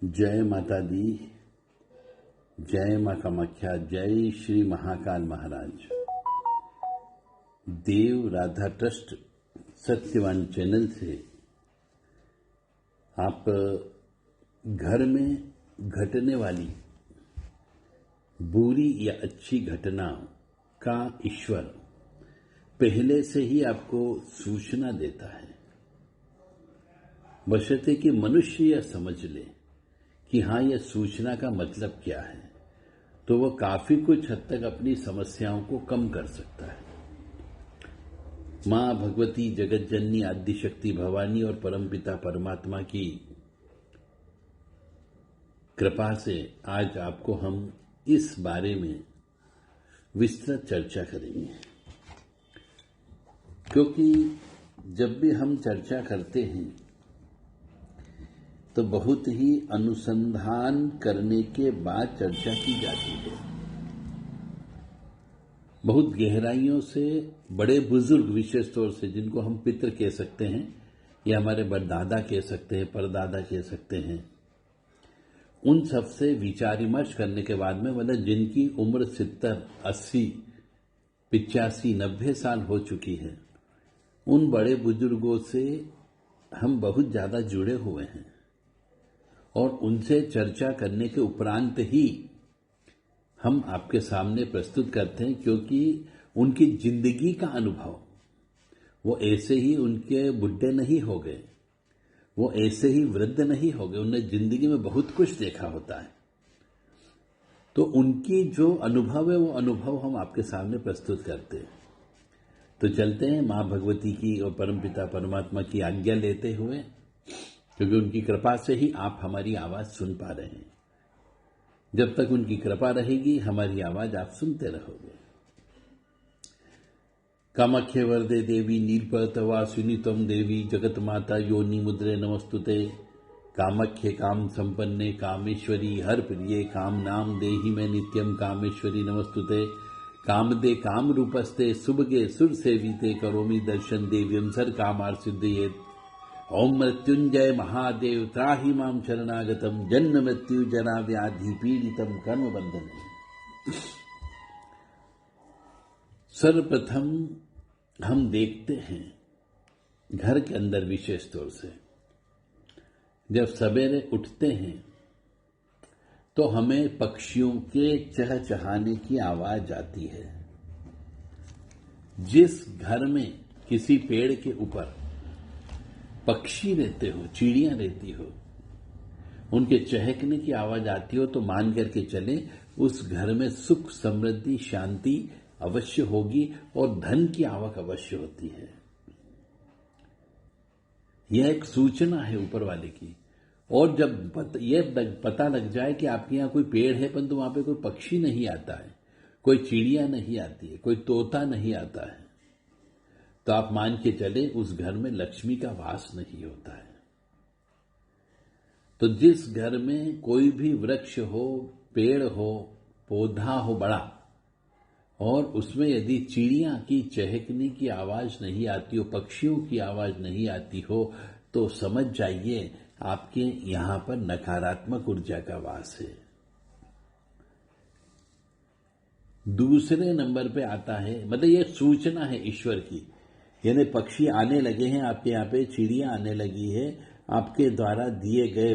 जय माता दी, जय माँ कामाख्या, जय श्री महाकाल महाराज। देव राधा ट्रस्ट सत्यवान चैनल से आप घर में घटने वाली बुरी या अच्छी घटना का ईश्वर पहले से ही आपको सूचना देता है, बशर्ते कि मनुष्य यह समझ ले कि हाँ, यह सूचना का मतलब क्या है, तो वह काफी कुछ हद तक अपनी समस्याओं को कम कर सकता है। मां भगवती जगत जननी आदि शक्ति भवानी और परमपिता परमात्मा की कृपा से आज आपको हम इस बारे में विस्तृत चर्चा करेंगे, क्योंकि जब भी हम चर्चा करते हैं तो बहुत ही अनुसंधान करने के बाद चर्चा की जाती है। बहुत गहराइयों से बड़े बुजुर्ग, विशेष तौर से जिनको हम पितर कह सकते हैं या हमारे बड़दादा कह सकते हैं, परदादा कह सकते हैं, उन सब से विचार विमर्श करने के बाद में, मतलब जिनकी उम्र 70, 80, 85, 90 साल हो चुकी है, उन बड़े बुजुर्गों से हम बहुत ज्यादा जुड़े हुए हैं और उनसे चर्चा करने के उपरांत ही हम आपके सामने प्रस्तुत करते हैं, क्योंकि उनकी जिंदगी का अनुभव, वो ऐसे ही उनके बुढ़े नहीं हो गए, वो ऐसे ही वृद्ध नहीं हो गए, उन्होंने जिंदगी में बहुत कुछ देखा होता है। तो उनकी जो अनुभव है वो अनुभव हम आपके सामने प्रस्तुत करते हैं। तो चलते हैं मां भगवती की और परमपिता परमात्मा की आज्ञा लेते हुए, क्योंकि उनकी कृपा से ही आप हमारी आवाज सुन पा रहे हैं। जब तक उनकी कृपा रहेगी हमारी आवाज आप सुनते रहोगे। कामाख्ये वरदे देवी नीलपर्वतवासिनी त्वं देवी जगत माता योनि मुद्रे नमस्तुते। कामाख्ये काम संपन्ने कामेश्वरी हर प्रिये काम नाम देहि में नित्यम कामेश्वरी नमस्तुते। कामदे काम रूपस्ते सुभगे सुर सेविते करोमि दर्शन देव्यम सर कामार सिद्धयेत्। ओम मृत्युंजय महादेव त्राहि मां शरणागतम जन्म मृत्यु जना व्याधि पीड़ितम कर्म बंधन। सर्वप्रथम हम देखते हैं घर के अंदर, विशेष तौर से जब सवेरे उठते हैं तो हमें पक्षियों के चहचहाने की आवाज आती है। जिस घर में किसी पेड़ के ऊपर पक्षी रहते हो, चिड़ियां रहती हो, उनके चहकने की आवाज आती हो, तो मान करके चले उस घर में सुख समृद्धि शांति अवश्य होगी और धन की आवक अवश्य होती है। यह एक सूचना है ऊपर वाले की। और जब यह पता लग जाए कि आपके यहां कोई पेड़ है परंतु वहां पे कोई पक्षी नहीं आता है, कोई चिड़िया नहीं आती है, कोई तोता नहीं आता है, तो आप मान के चले उस घर में लक्ष्मी का वास नहीं होता है। तो जिस घर में कोई भी वृक्ष हो, पेड़ हो, पौधा हो बड़ा, और उसमें यदि चिड़िया की चहकने की आवाज नहीं आती हो, पक्षियों की आवाज नहीं आती हो, तो समझ जाइए आपके यहां पर नकारात्मक ऊर्जा का वास है। दूसरे नंबर पे आता है, मतलब यह सूचना है ईश्वर की, यानी पक्षी आने लगे हैं आपके यहाँ पे, चिड़िया आने लगी है, आपके द्वारा दिए गए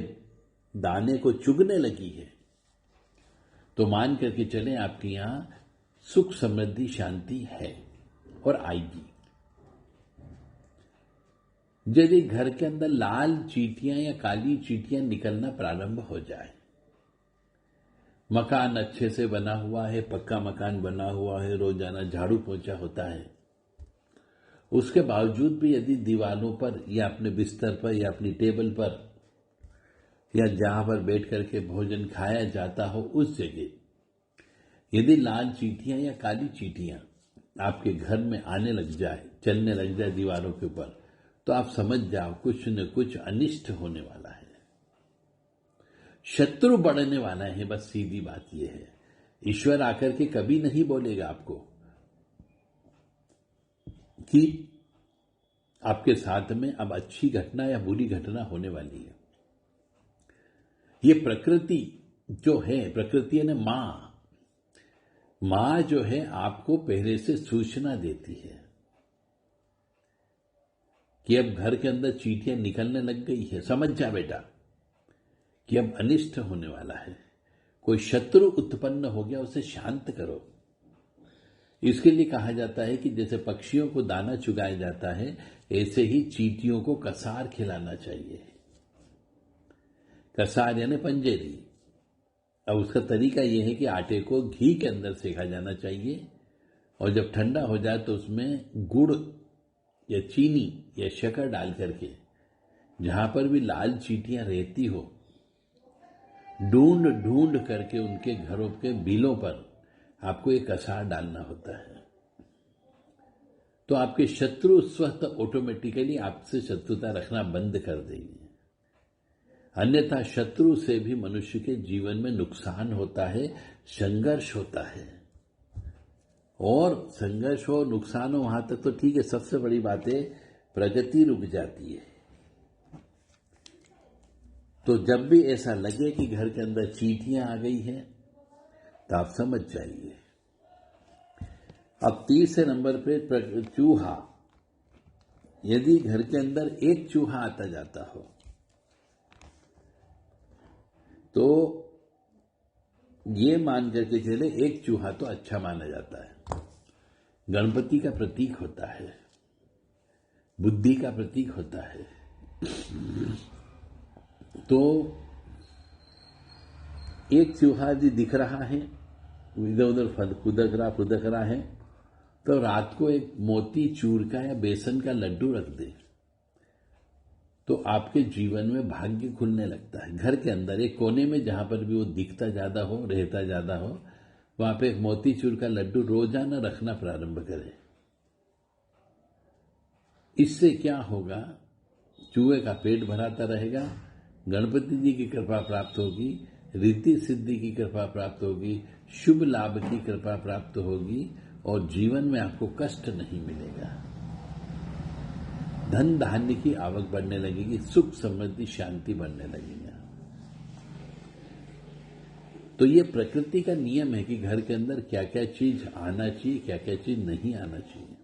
दाने को चुगने लगी है, तो मान करके चलें आपके यहां सुख समृद्धि शांति है और आएगी। यदि घर के अंदर लाल चींटियां या काली चींटियां निकलना प्रारंभ हो जाए, मकान अच्छे से बना हुआ है, पक्का मकान बना हुआ है, रोजाना झाड़ू पोंछा होता है, उसके बावजूद भी यदि दीवारों पर या अपने बिस्तर पर या अपनी टेबल पर या जहां पर बैठ करके भोजन खाया जाता हो उस जगह यदि लाल चींटियां या काली चींटियां आपके घर में आने लग जाए, चलने लग जाए दीवारों के ऊपर, तो आप समझ जाओ कुछ न कुछ अनिष्ट होने वाला है, शत्रु बढ़ने वाला है। बस सीधी बात यह है। ईश्वर आकर के कभी नहीं बोलेगा आपको कि आपके साथ में अब अच्छी घटना या बुरी घटना होने वाली है। ये प्रकृति जो है, प्रकृति यानी माँ जो है आपको पहले से सूचना देती है कि अब घर के अंदर चींटियां निकलने लग गई है, समझ जा बेटा कि अब अनिष्ट होने वाला है, कोई शत्रु उत्पन्न हो गया, उसे शांत करो। इसके लिए कहा जाता है कि जैसे पक्षियों को दाना चुगाया जाता है, ऐसे ही चींटियों को कसार खिलाना चाहिए। कसार यानी पंजेरी। अब उसका तरीका यह है कि आटे को घी के अंदर सेका जाना चाहिए और जब ठंडा हो जाए तो उसमें गुड़ या चीनी या शक्कर डाल करके जहां पर भी लाल चींटियां रहती हो, ढूंढ ढूंढ करके उनके घरों के बिलों पर आपको एक कसार डालना होता है। तो आपके शत्रु स्वतः ऑटोमेटिकली आपसे शत्रुता रखना बंद कर देंगे। अन्यथा शत्रु से भी मनुष्य के जीवन में नुकसान होता है, संघर्ष होता है। और संघर्ष हो, नुकसान हो, वहां तक तो ठीक है, सबसे बड़ी बात है प्रगति रुक जाती है। तो जब भी ऐसा लगे कि घर के अंदर चींटियां आ गई हैं तो आप समझ जाइए। अब तीसरे नंबर पे चूहा। यदि घर के अंदर एक चूहा आता जाता हो तो ये मान करके चले, एक चूहा तो अच्छा माना जाता है, गणपति का प्रतीक होता है, बुद्धि का प्रतीक होता है। तो एक चूहा यदि दिख रहा है, इधर उधर फुदक रहा है, तो रात को एक मोती चूर का या बेसन का लड्डू रख दे तो आपके जीवन में भाग्य खुलने लगता है। घर के अंदर एक कोने में जहां पर भी वो दिखता ज्यादा हो, रहता ज्यादा हो, वहां पे एक मोतीचूर का लड्डू रोजाना रखना प्रारंभ करें। इससे क्या होगा, चूहे का पेट भराता रहेगा, गणपति जी की कृपा प्राप्त होगी, रिद्धि सिद्धि की कृपा प्राप्त होगी, शुभ लाभ की कृपा प्राप्त होगी और जीवन में आपको कष्ट नहीं मिलेगा। धन धान्य की आवक बढ़ने लगेगी, सुख समृद्धि शांति बढ़ने लगेगा। तो ये प्रकृति का नियम है कि घर के अंदर क्या क्या चीज आना चाहिए, क्या क्या चीज नहीं आना चाहिए।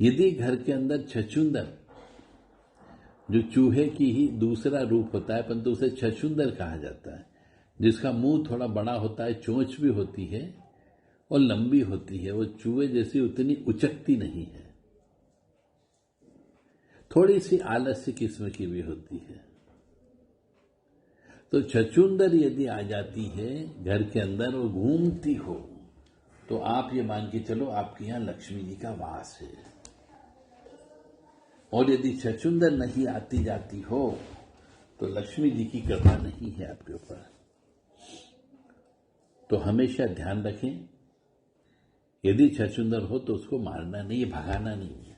यदि घर के अंदर छछूंदर, जो चूहे की ही दूसरा रूप होता है परंतु उसे छछूंदर कहा जाता है, जिसका मुंह थोड़ा बड़ा होता है, चोंच भी होती है और लंबी होती है, वो चूहे जैसी उतनी उचकती नहीं है, थोड़ी सी आलस्य किस्म की भी होती है। तो छछूंदर यदि आ जाती है घर के अंदर और घूमती हो तो आप ये मान के चलो आपके यहां लक्ष्मी जी का वास है। और यदि छछूंदर नहीं आती जाती हो तो लक्ष्मी जी की कृपा नहीं है आपके ऊपर। तो हमेशा ध्यान रखें, यदि छछूंदर हो तो उसको मारना नहीं, भगाना नहीं है।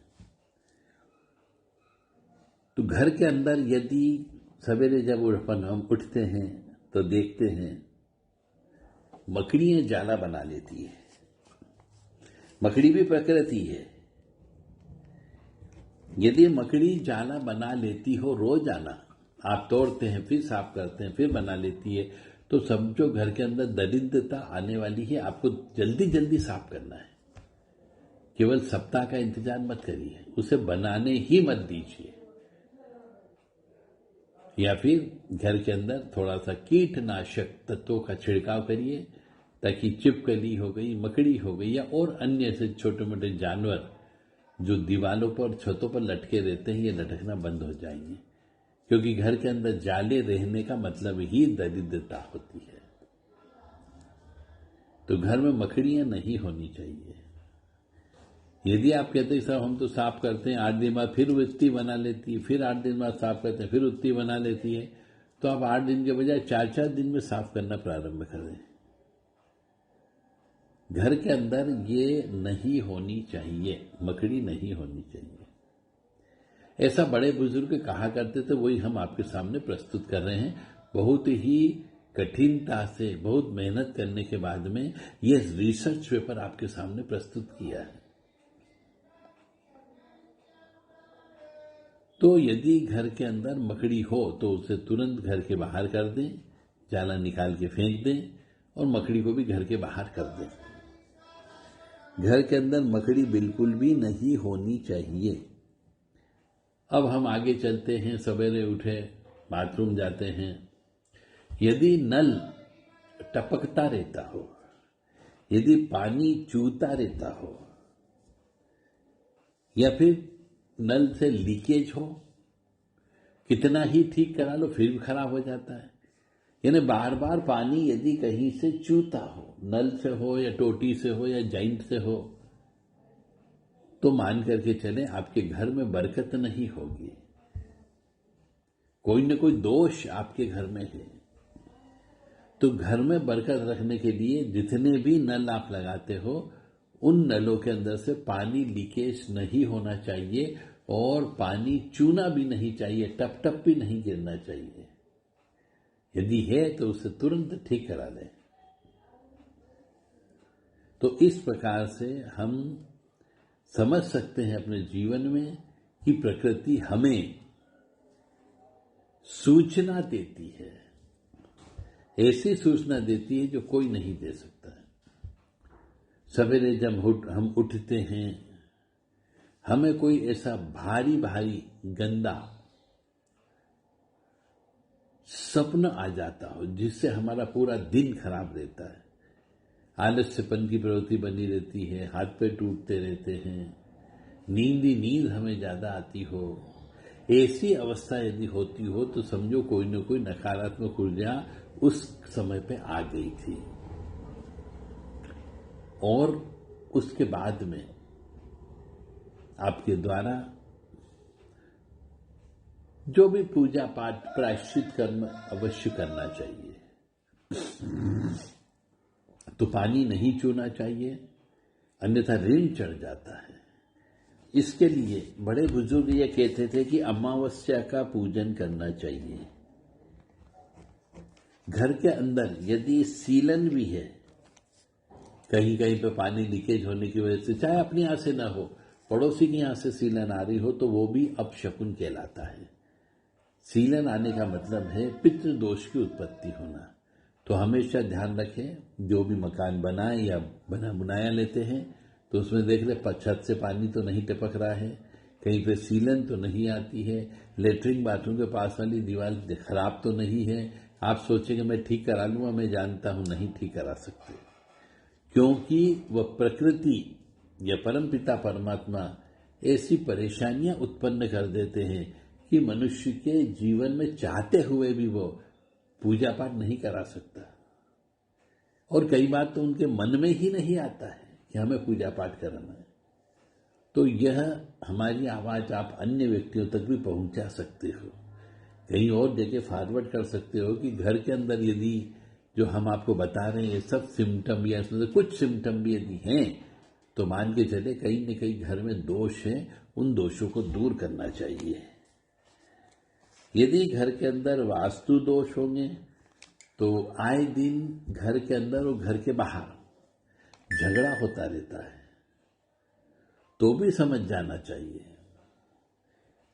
तो घर के अंदर यदि सवेरे जब हम उठते हैं तो देखते हैं मकड़ियां जाला बना लेती है। मकड़ी भी प्रकृति है। यदि मकड़ी जाला बना लेती हो रोजाना, आप तोड़ते हैं फिर साफ करते हैं फिर बना लेती है, तो समझो घर के अंदर दरिद्रता आने वाली है। आपको जल्दी जल्दी साफ करना है, केवल सप्ताह का इंतजार मत करिए, उसे बनाने ही मत दीजिए। या फिर घर के अंदर थोड़ा सा कीटनाशक तत्वों का छिड़काव करिए ताकि चिपकली हो गई, मकड़ी हो गई या और अन्य से छोटे मोटे जानवर जो दीवालों पर छतों पर लटके रहते हैं, ये लटकना बंद हो जाएंगे। क्योंकि घर के अंदर जाले रहने का मतलब ही दरिद्रता होती है। तो घर में मकड़ियां नहीं होनी चाहिए। यदि आप कहते हैं साहब हम तो साफ करते हैं, 8 दिन बाद फिर उत्ती बना लेती है, फिर 8 दिन बाद साफ करते हैं फिर उत्ती बना लेती है, तो आप 8 दिन के बजाय 4-4 दिन में साफ करना प्रारंभ करें। घर के अंदर ये नहीं होनी चाहिए, मकड़ी नहीं होनी चाहिए। ऐसा बड़े बुजुर्ग कहा करते थे, वही हम आपके सामने प्रस्तुत कर रहे हैं। बहुत ही कठिनता से, बहुत मेहनत करने के बाद में ये रिसर्च पेपर आपके सामने प्रस्तुत किया है। तो यदि घर के अंदर मकड़ी हो तो उसे तुरंत घर के बाहर कर दें, जाला निकाल के फेंक दें और मकड़ी को भी घर के बाहर कर दें। घर के अंदर मकड़ी बिल्कुल भी नहीं होनी चाहिए। अब हम आगे चलते हैं। सवेरे उठे, बाथरूम जाते हैं, यदि नल टपकता रहता हो, यदि पानी चूता रहता हो, या फिर नल से लीकेज हो, कितना ही ठीक करा लो फिर भी खराब हो जाता है। यानी बार बार पानी यदि कहीं से चूता हो, नल से हो या टोटी से हो या जॉइंट से हो, तो मान करके चले आपके घर में बरकत नहीं होगी। कोई न कोई दोष आपके घर में है। तो घर में बरकत रखने के लिए जितने भी नल आप लगाते हो, उन नलों के अंदर से पानी लीकेज नहीं होना चाहिए और पानी चूना भी नहीं चाहिए, टप टप भी नहीं गिरना चाहिए। यदि है तो उसे तुरंत ठीक करा दें। तो इस प्रकार से हम समझ सकते हैं अपने जीवन में कि प्रकृति हमें सूचना देती है, ऐसी सूचना देती है जो कोई नहीं दे सकता है। सवेरे जब हम उठते हैं, हमें कोई ऐसा भारी भारी गंदा सपना आ जाता हो जिससे हमारा पूरा दिन खराब रहता है, आलस्यपन की प्रवृत्ति बनी रहती है, हाथ पैर टूटते रहते हैं, नींद ही नींद हमें ज्यादा आती हो, ऐसी अवस्था यदि होती हो तो समझो कोई न कोई नकारात्मक ऊर्जा उस समय पे आ गई थी। और उसके बाद में आपके द्वारा जो भी पूजा पाठ प्रायश्चित कर्म अवश्य करना चाहिए। तो पानी नहीं चूना चाहिए, अन्यथा ऋण चढ़ जाता है। इसके लिए बड़े बुजुर्ग ये कहते थे कि अमावस्या का पूजन करना चाहिए। घर के अंदर यदि सीलन भी है, कहीं कहीं पे पानी लीकेज होने की वजह से, चाहे अपने यहां से ना हो, पड़ोसी की यहां से सीलन आ रही हो, तो वो भी अपशकुन कहलाता है। सीलन आने का मतलब है पितृदोष की उत्पत्ति होना। तो हमेशा ध्यान रखें, जो भी मकान बनाए या बना बुनाया लेते हैं तो उसमें देख ले छत से पानी तो नहीं टपक रहा है, कहीं पे सीलन तो नहीं आती है, लेटरिन बाथरूम के पास वाली दीवार खराब तो नहीं है। आप सोचेंगे मैं ठीक करा लूंगा, मैं जानता हूं नहीं ठीक करा सकते, क्योंकि वह प्रकृति या परमपिता परमात्मा ऐसी परेशानियां उत्पन्न कर देते हैं कि मनुष्य के जीवन में चाहते हुए भी वो पूजा पाठ नहीं करा सकता। और कई बार तो उनके मन में ही नहीं आता है कि हमें पूजा पाठ करना है। तो यह हमारी आवाज आप अन्य व्यक्तियों तक भी पहुंचा सकते हो, कहीं और जगह फॉरवर्ड कर सकते हो कि घर के अंदर यदि जो हम आपको बता रहे हैं सब सिम्टम या इसमें से कुछ सिम्टम भी यदि हैं तो मान के चले कहीं न कहीं घर में दोष है, उन दोषों को दूर करना चाहिए। यदि घर के अंदर वास्तु दोष होंगे तो आए दिन घर के अंदर और घर के बाहर झगड़ा होता रहता है, तो भी समझ जाना चाहिए,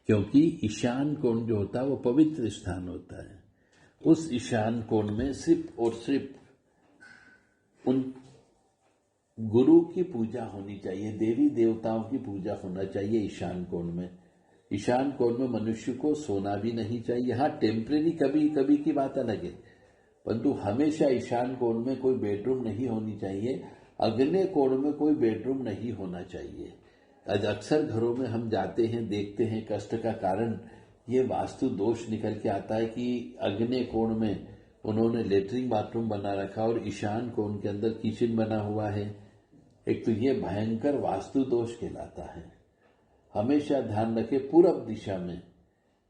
क्योंकि ईशान कोण जो होता है वो पवित्र स्थान होता है। उस ईशान कोण में सिर्फ और सिर्फ उन गुरु की पूजा होनी चाहिए, देवी देवताओं की पूजा होना चाहिए ईशान कोण में। ईशान कोण में मनुष्य को सोना भी नहीं चाहिए। हाँ, टेम्परेरी कभी कभी की बात अलग है, परंतु हमेशा ईशान कोण में कोई बेडरूम नहीं होनी चाहिए, अग्न्य कोण में कोई बेडरूम नहीं होना चाहिए। आज अक्सर घरों में हम जाते हैं, देखते हैं, कष्ट का कारण ये वास्तु दोष निकल के आता है कि अग्न्य कोण में उन्होंने लेटरिन बाथरूम बना रखा और ईशान कोण के अंदर किचन बना हुआ है। एक तो ये भयंकर वास्तु दोष कहलाता है। हमेशा ध्यान रखें, पूरब दिशा में,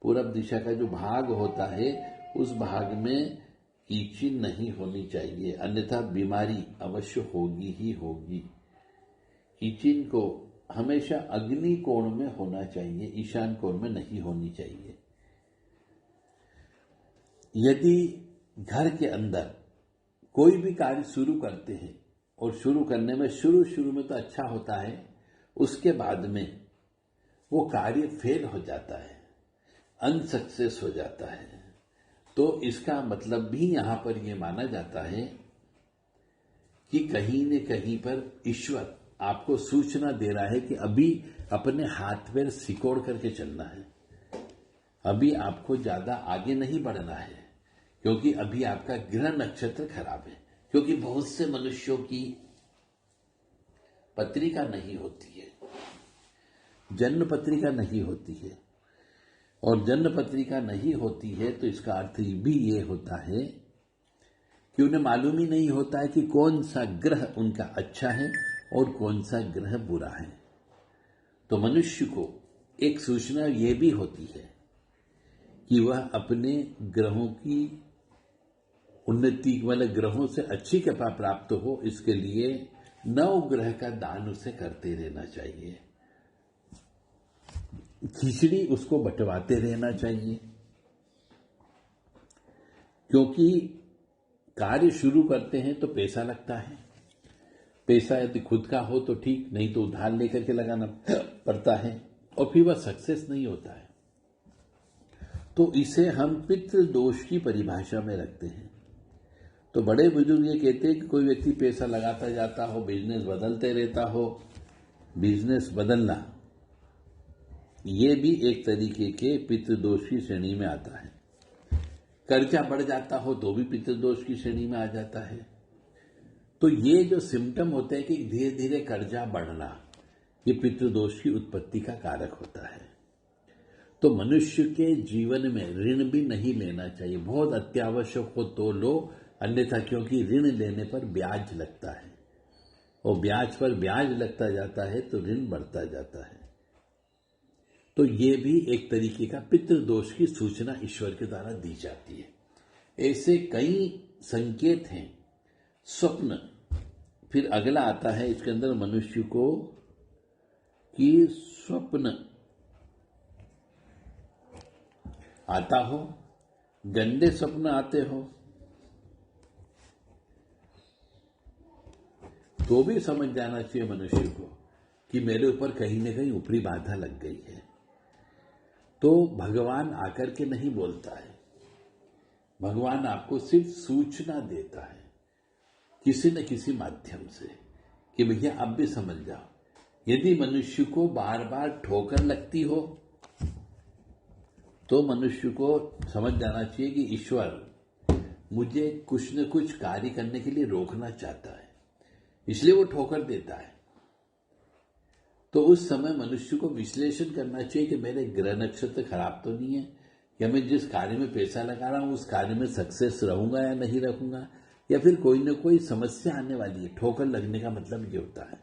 पूरब दिशा का जो भाग होता है उस भाग में किचन नहीं होनी चाहिए, अन्यथा बीमारी अवश्य होगी ही होगी। किचन को हमेशा अग्नि कोण में होना चाहिए, ईशान कोण में नहीं होनी चाहिए। यदि घर के अंदर कोई भी कार्य शुरू करते हैं और शुरू करने में शुरू में तो अच्छा होता है, उसके बाद में वो कार्य फेल हो जाता है, अनसक्सेस हो जाता है। तो इसका मतलब भी यहां पर यह माना जाता है कि कहीं न कहीं पर ईश्वर आपको सूचना दे रहा है कि अभी अपने हाथ पैर सिकोड़ करके चलना है, अभी आपको ज्यादा आगे नहीं बढ़ना है, क्योंकि अभी आपका ग्रह नक्षत्र खराब है। क्योंकि बहुत से मनुष्यों की पत्रिका नहीं होती है, जन्म पत्रिका नहीं होती है, और जन्म पत्रिका नहीं होती है तो इसका अर्थ भी ये होता है कि उन्हें मालूम ही नहीं होता है कि कौन सा ग्रह उनका अच्छा है और कौन सा ग्रह बुरा है। तो मनुष्य को एक सूचना यह भी होती है कि वह अपने ग्रहों की उन्नति वाले ग्रहों से अच्छी कृपा प्राप्त हो, इसके लिए 9 ग्रह का दान उसे करते रहना चाहिए, खिचड़ी उसको बंटवाते रहना चाहिए। क्योंकि कार्य शुरू करते हैं तो पैसा लगता है, पैसा यदि खुद का हो तो ठीक, नहीं तो उधार लेकर के लगाना पड़ता है और फिर वह सक्सेस नहीं होता है। तो इसे हम पितृदोष की परिभाषा में रखते हैं। तो बड़े बुजुर्ग ये कहते हैं कि कोई व्यक्ति पैसा लगाता जाता हो, बिजनेस बदलते रहता हो, बिजनेस बदलना ये भी एक तरीके के पितृदोष की श्रेणी में आता है। कर्जा बढ़ जाता हो तो भी पितृदोष की श्रेणी में आ जाता है। तो ये जो सिम्टम होते हैं कि धीरे धीरे कर्जा बढ़ना, ये पितृदोष की उत्पत्ति का कारक होता है। तो मनुष्य के जीवन में ऋण भी नहीं लेना चाहिए, बहुत अत्यावश्यक हो तो लो, अन्यथा क्योंकि ऋण लेने पर ब्याज लगता है और ब्याज पर ब्याज लगता जाता है तो ऋण बढ़ता जाता है। तो ये भी एक तरीके का पितृदोष की सूचना ईश्वर के द्वारा दी जाती है। ऐसे कई संकेत हैं। स्वप्न, फिर अगला आता है इसके अंदर मनुष्य को कि स्वप्न आता हो, गंदे स्वप्न आते हो तो भी समझ जाना चाहिए मनुष्य को कि मेरे ऊपर कहीं न कहीं ऊपरी बाधा लग गई है। तो भगवान आकर के नहीं बोलता है, भगवान आपको सिर्फ सूचना देता है किसी न किसी माध्यम से कि भैया अब भी समझ जाओ। यदि मनुष्य को बार बार ठोकर लगती हो तो मनुष्य को समझ जाना चाहिए कि ईश्वर मुझे कुछ न कुछ कार्य करने के लिए रोकना चाहता है, इसलिए वो ठोकर देता है। तो उस समय मनुष्य को विश्लेषण करना चाहिए कि मेरे ग्रह नक्षत्र खराब तो नहीं है, या मैं जिस कार्य में पैसा लगा रहा हूं उस कार्य में सक्सेस रहूंगा या नहीं रहूंगा, या फिर कोई न कोई समस्या आने वाली है। ठोकर लगने का मतलब ये होता है।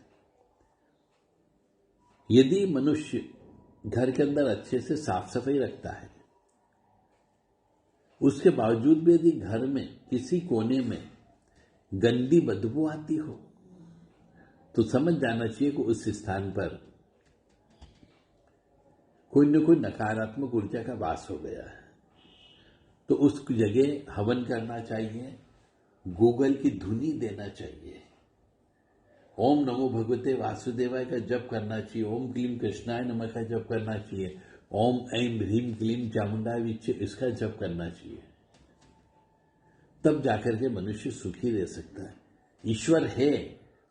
यदि मनुष्य घर के अंदर अच्छे से साफ सफाई रखता है, उसके बावजूद भी यदि घर में किसी कोने में गंदी बदबू आती हो तो समझ जाना चाहिए कि उस स्थान पर कोई न कोई नकारात्मक ऊर्जा का वास हो गया है। तो उस जगह हवन करना चाहिए, गूगल की धुनी देना चाहिए, ओम नमो भगवते वासुदेवाय का जप करना चाहिए, ओम क्लीम कृष्णाय नमः का जप करना चाहिए, ओम ऐं ह्रीम क्लीम चामुंडाय विच्चे इसका जप करना चाहिए। तब जाकर के मनुष्य सुखी रह सकता है। ईश्वर है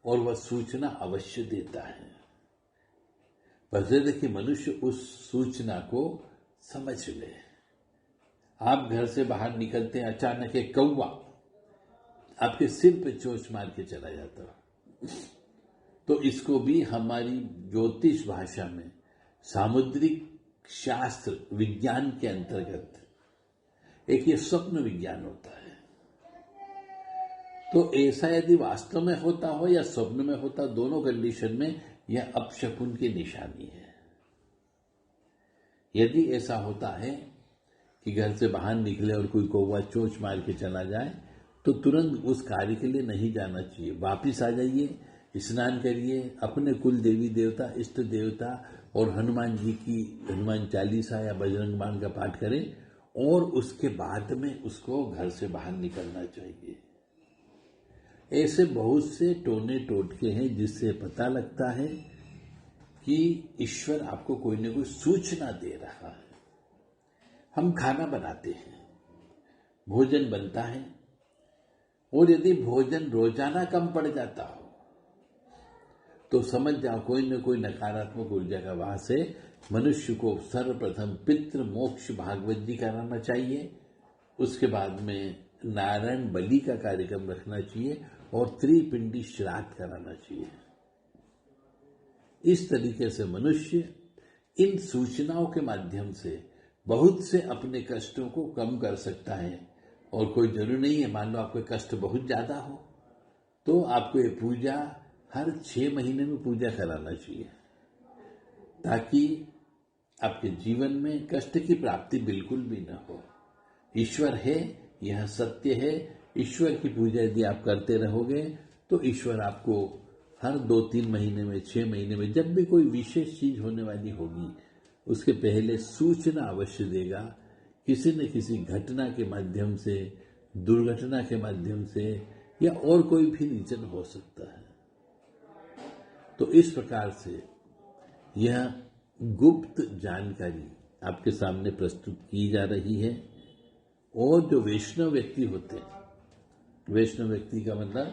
और वह सूचना अवश्य देता है, बस ये देखिए मनुष्य उस सूचना को समझ ले। आप घर से बाहर निकलते हैं, अचानक एक कौवा आपके सिर पे चोंच मार के चला जाता है, तो इसको भी हमारी ज्योतिष भाषा में सामुद्रिक शास्त्र विज्ञान के अंतर्गत एक ये स्वप्न विज्ञान होता है। तो ऐसा यदि वास्तव में होता हो या स्वप्न में होता, दोनों कंडीशन में यह अपशकुन की निशानी है। यदि ऐसा होता है कि घर से बाहर निकले और कोई कौवा चोंच मार के चला जाए तो तुरंत उस कार्य के लिए नहीं जाना चाहिए, वापिस आ जाइए, स्नान करिए, अपने कुल देवी देवता, इष्ट देवता और हनुमान जी की हनुमान चालीसा या बजरंग बाण का पाठ करें और उसके बाद में उसको घर से बाहर निकलना चाहिए। ऐसे बहुत से टोने टोटके हैं जिससे पता लगता है कि ईश्वर आपको कोई न कोई सूचना दे रहा है। हम खाना बनाते हैं, भोजन बनता है, और यदि भोजन रोजाना कम पड़ जाता हो तो समझ जाओ कोई न कोई नकारात्मक ऊर्जा का वास है। मनुष्य को सर्वप्रथम पितृ मोक्ष भागवत जी कराना चाहिए, उसके बाद में नारायण बलि का कार्यक्रम रखना चाहिए और त्रिपिंडी श्राद्ध कराना चाहिए। इस तरीके से मनुष्य इन सूचनाओं के माध्यम से बहुत से अपने कष्टों को कम कर सकता है। और कोई जरूरी नहीं है, मान लो आपके कष्ट बहुत ज्यादा हो तो आपको ये पूजा हर 6 महीने में पूजा कराना चाहिए, ताकि आपके जीवन में कष्ट की प्राप्ति बिल्कुल भी न हो। ईश्वर है, यह सत्य है। ईश्वर की पूजा यदि आप करते रहोगे तो ईश्वर आपको हर 2-3 महीने में, 6 महीने में, जब भी कोई विशेष चीज होने वाली होगी उसके पहले सूचना अवश्य देगा। किसी न किसी घटना के माध्यम से, दुर्घटना के माध्यम से, या और कोई भी रीजन हो सकता है। तो इस प्रकार से यह गुप्त जानकारी आपके सामने प्रस्तुत की जा रही है। और जो वैष्णव व्यक्ति होते हैं, वैष्णव व्यक्ति का मतलब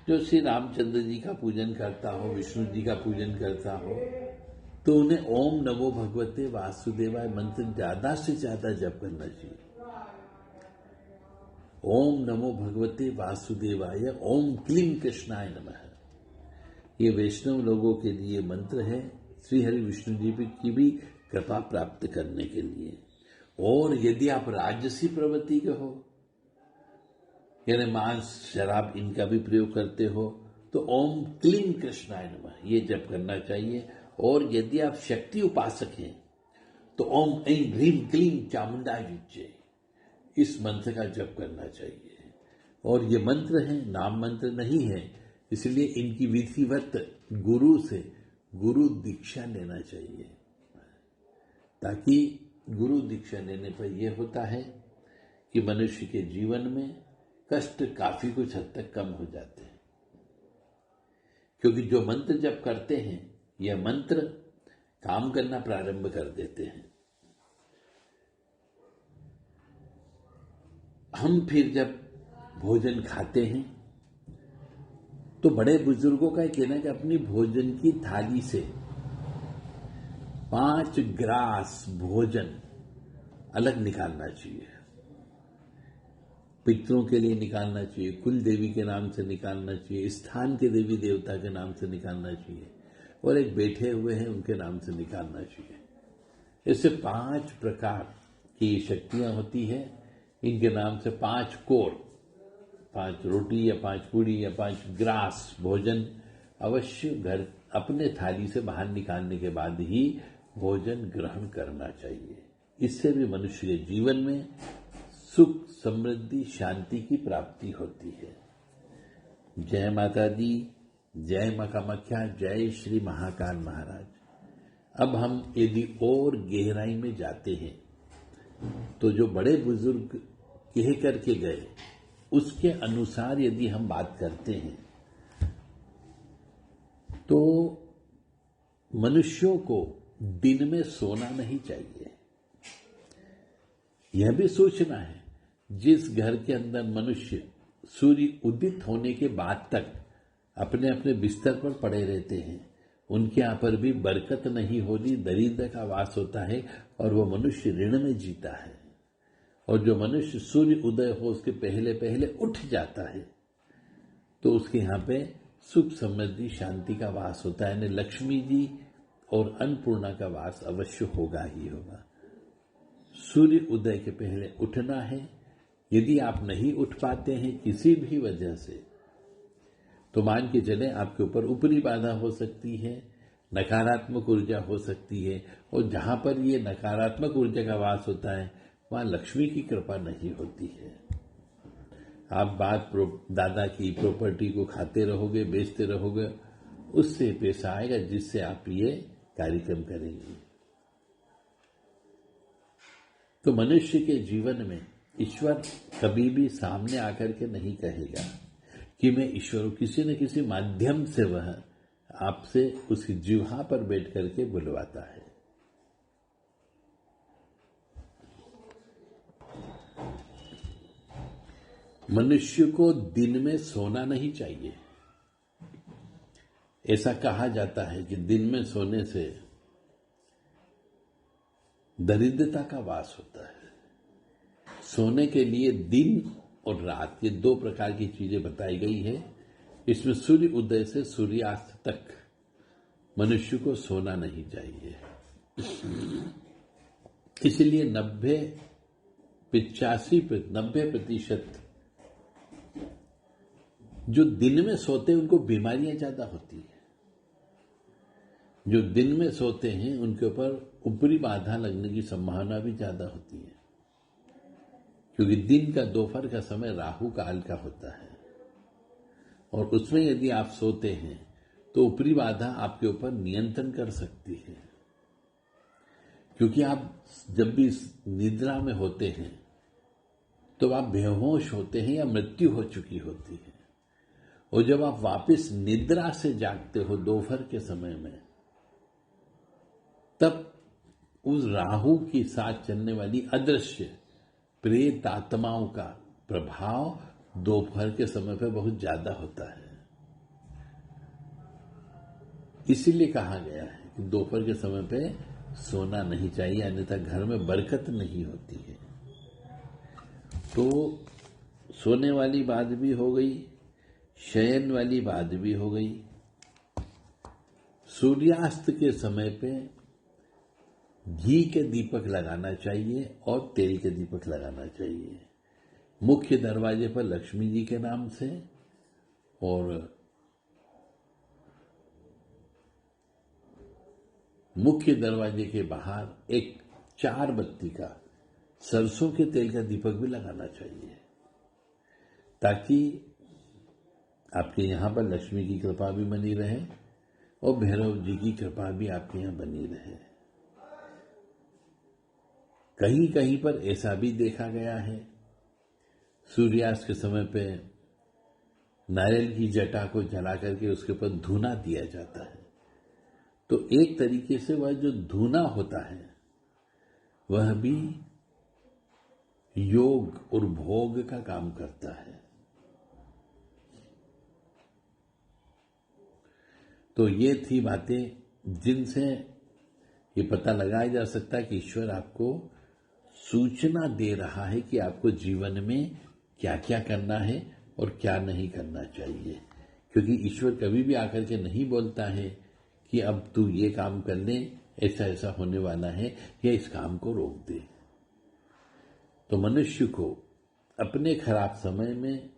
जो श्री रामचंद्र जी का पूजन करता हो, विष्णु जी का पूजन करता हो, तो उन्हें ओम नमो भगवते वासुदेवाय मंत्र ज्यादा से ज्यादा जप करना चाहिए। ओम नमो भगवते वासुदेवाय, ओम क्लीं कृष्णाय नमः। ये वैष्णव लोगों के लिए मंत्र है, श्री हरि विष्णु जी की भी कृपा प्राप्त करने के लिए। और यदि आप राजसी प्रवृत्ति के हो, यानी मांस शराब इनका भी प्रयोग करते हो, तो ओम क्लीं कृष्णाय नमः ये जप करना चाहिए। और यदि आप शक्ति उपासक हैं तो ओम ऐं ह्रीं क्लीं चामुंडा युज्ये इस मंत्र का जप करना चाहिए। और ये मंत्र है, नाम मंत्र नहीं है, इसलिए इनकी विधिवत गुरु से गुरु दीक्षा लेना चाहिए, ताकि गुरु दीक्षा लेने पर यह होता है कि मनुष्य के जीवन में कष्ट काफी कुछ हद तक कम हो जाते हैं। क्योंकि जो मंत्र जप करते हैं यह मंत्र काम करना प्रारंभ कर देते हैं। हम फिर जब भोजन खाते हैं तो बड़े बुजुर्गों का कहना है कि अपनी भोजन की थाली से 5 ग्रास भोजन अलग निकालना चाहिए। पितरों के लिए निकालना चाहिए, कुल देवी के नाम से निकालना चाहिए, स्थान के देवी देवता के नाम से निकालना चाहिए, और एक बैठे हुए हैं उनके नाम से निकालना चाहिए। इससे 5 प्रकार की शक्तियां होती है। इनके नाम से 5 कोर, 5 रोटी या 5 पूड़ी या 5 ग्रास भोजन अवश्य घर अपने थाली से बाहर निकालने के बाद ही भोजन ग्रहण करना चाहिए। इससे भी मनुष्य के जीवन में सुख, समृद्धि, शांति की प्राप्ति होती है। जय माता दी, जय मां कामाख्या, जय श्री महाकाल महाराज। अब हम यदि और गहराई में जाते हैं तो जो बड़े बुजुर्ग कह करके गए उसके अनुसार यदि हम बात करते हैं तो मनुष्यों को दिन में सोना नहीं चाहिए। यह भी सोचना है, जिस घर के अंदर मनुष्य सूर्य उदित होने के बाद तक अपने अपने बिस्तर पर पड़े रहते हैं, उनके यहां पर भी बरकत नहीं होती, दरिद्र का वास होता है और वो मनुष्य ऋण में जीता है। और जो मनुष्य सूर्य उदय हो उसके पहले पहले उठ जाता है तो उसके यहां पे सुख, समृद्धि, शांति का वास होता है। यानी लक्ष्मी जी और अन्नपूर्णा का वास अवश्य होगा ही होगा। सूर्य उदय के पहले उठना है। यदि आप नहीं उठ पाते हैं किसी भी वजह से, तो मान के चले आपके ऊपर ऊपरी बाधा हो सकती है, नकारात्मक ऊर्जा हो सकती है, और जहां पर ये नकारात्मक ऊर्जा का वास होता है वहां लक्ष्मी की कृपा नहीं होती है। आप दादा की प्रॉपर्टी को खाते रहोगे, बेचते रहोगे, उससे पैसा आएगा जिससे आप ये कार्यक्रम करेंगे। तो मनुष्य के जीवन में ईश्वर कभी भी सामने आकर के नहीं कहेगा कि मैं ईश्वर हूं। किसी न किसी माध्यम से वह आपसे उसकी जिह्वा पर बैठ करके बुलवाता है। मनुष्य को दिन में सोना नहीं चाहिए। ऐसा कहा जाता है कि दिन में सोने से दरिद्रता का वास होता है। सोने के लिए दिन और रात, ये दो प्रकार की चीजें बताई गई है। इसमें सूर्य उदय से सूर्यास्त तक मनुष्य को सोना नहीं चाहिए। इसलिए 90% जो दिन में सोते हैं उनको बीमारियां ज्यादा होती है। जो दिन में सोते हैं उनके ऊपर ऊपरी बाधा लगने की संभावना भी ज्यादा होती है, क्योंकि दिन का दोपहर का समय राहु काल का होता है, और उसमें यदि आप सोते हैं तो ऊपरी बाधा आपके ऊपर नियंत्रण कर सकती है। क्योंकि आप जब भी निद्रा में होते हैं तो आप बेहोश होते हैं या मृत्यु हो चुकी होती है, और जब आप वापस निद्रा से जागते हो दोपहर के समय में, तब उस राहु के साथ चलने वाली अदृश्य प्रेत आत्माओं का प्रभाव दोपहर के समय पर बहुत ज्यादा होता है। इसीलिए कहा गया है कि दोपहर के समय पे सोना नहीं चाहिए, अन्यथा घर में बरकत नहीं होती है। तो सोने वाली बात भी हो गई, शयन वाली बात भी हो गई। सूर्यास्त के समय पे घी के दीपक लगाना चाहिए और तेल के दीपक लगाना चाहिए। मुख्य दरवाजे पर लक्ष्मी जी के नाम से, और मुख्य दरवाजे के बाहर एक 4 बत्ती का सरसों के तेल का दीपक भी लगाना चाहिए, ताकि आपके यहां पर लक्ष्मी की कृपा भी बनी रहे और भैरव जी की कृपा भी आपके यहां बनी रहे। कहीं कहीं पर ऐसा भी देखा गया है, सूर्यास्त के समय पे नारियल की जटा को जला करके उसके ऊपर धूना दिया जाता है। तो एक तरीके से वह जो धूना होता है वह भी योग और भोग का काम करता है। तो ये थी बातें जिनसे ये पता लगाया जा सकता है कि ईश्वर आपको सूचना दे रहा है कि आपको जीवन में क्या क्या करना है और क्या नहीं करना चाहिए। क्योंकि ईश्वर कभी भी आकर के नहीं बोलता है कि अब तू ये काम कर ले, ऐसा ऐसा होने वाला है, या इस काम को रोक दे। तो मनुष्य को अपने खराब समय में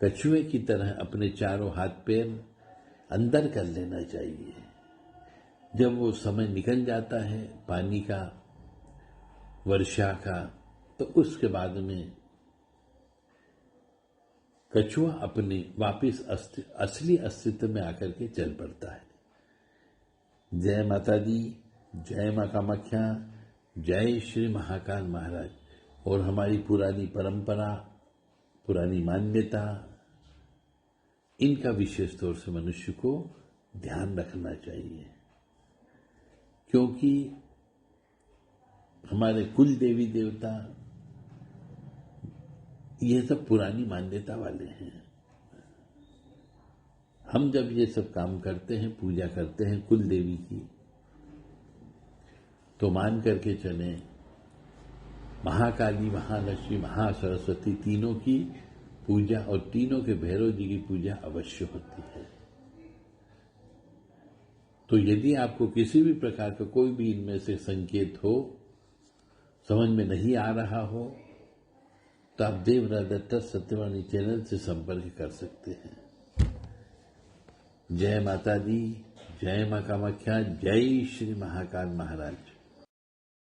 कछुए की तरह अपने चारों हाथ पैर अंदर कर लेना चाहिए। जब वो समय निकल जाता है पानी का, वर्षा का, तो उसके बाद में कछुआ अपने वापिस असली अस्तित्व में आकर के चल पड़ता है। जय माता दी, जय मां कामाख्या, जय श्री महाकाल महाराज। और हमारी पुरानी परंपरा, पुरानी मान्यता, इनका विशेष तौर से मनुष्य को ध्यान रखना चाहिए, क्योंकि हमारे कुल देवी देवता ये सब पुरानी मान्यता वाले हैं। हम जब ये सब काम करते हैं, पूजा करते हैं कुल देवी की, तो मान करके चले महाकाली, महालक्ष्मी, महासरस्वती तीनों की पूजा और तीनों के भैरव जी की पूजा अवश्य होती है। तो यदि आपको किसी भी प्रकार का कोई भी इनमें से संकेत हो, समझ में नहीं आ रहा हो, तो आप देवरादत्ता सत्यवाणी चैनल से संपर्क कर सकते हैं। जय माता दी, जय मां कामाख्या, जय श्री महाकाल महाराज।